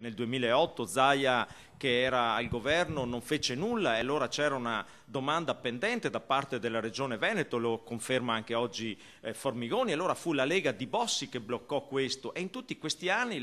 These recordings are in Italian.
Nel 2008 Zaia, che era al governo, non fece nulla e allora c'era una domanda pendente da parte della Regione Veneto, lo conferma anche oggi Formigoni, allora fu la Lega di Bossi che bloccò questo e in tutti questi anni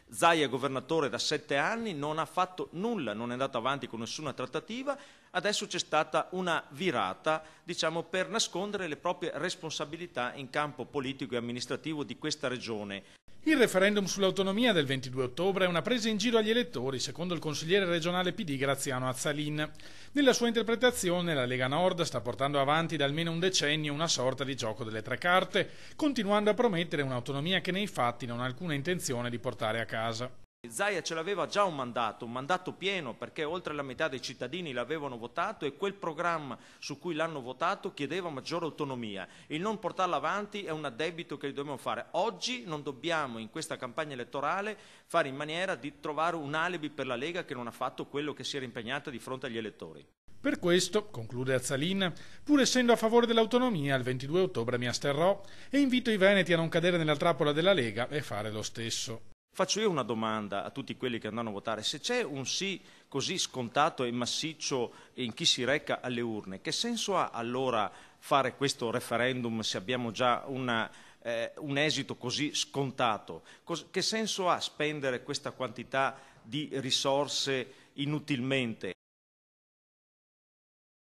Zaia è governatore da 7 anni, non ha fatto nulla, non è andato avanti con nessuna trattativa, adesso c'è stata una virata, diciamo, per nascondere le proprie responsabilità in campo politico e amministrativo di questa regione. Il referendum sull'autonomia del 22 ottobre è una presa in giro agli elettori, secondo il consigliere regionale PD Graziano Azzalin. Nella sua interpretazione la Lega Nord sta portando avanti da almeno un decennio una sorta di gioco delle tre carte, continuando a promettere un'autonomia che nei fatti non ha alcuna intenzione di portare a casa. Zaia ce l'aveva già un mandato pieno, perché oltre la metà dei cittadini l'avevano votato e quel programma su cui l'hanno votato chiedeva maggiore autonomia. Il non portarla avanti è un addebito che dobbiamo fare. Oggi non dobbiamo in questa campagna elettorale fare in maniera di trovare un alibi per la Lega che non ha fatto quello che si era impegnata di fronte agli elettori. Per questo, conclude Azzalin, pur essendo a favore dell'autonomia, il 22 ottobre mi asterrò e invito i veneti a non cadere nella trappola della Lega e fare lo stesso. Faccio io una domanda a tutti quelli che andranno a votare. Se c'è un sì così scontato e massiccio in chi si reca alle urne, che senso ha allora fare questo referendum se abbiamo già un esito così scontato? Che senso ha spendere questa quantità di risorse inutilmente?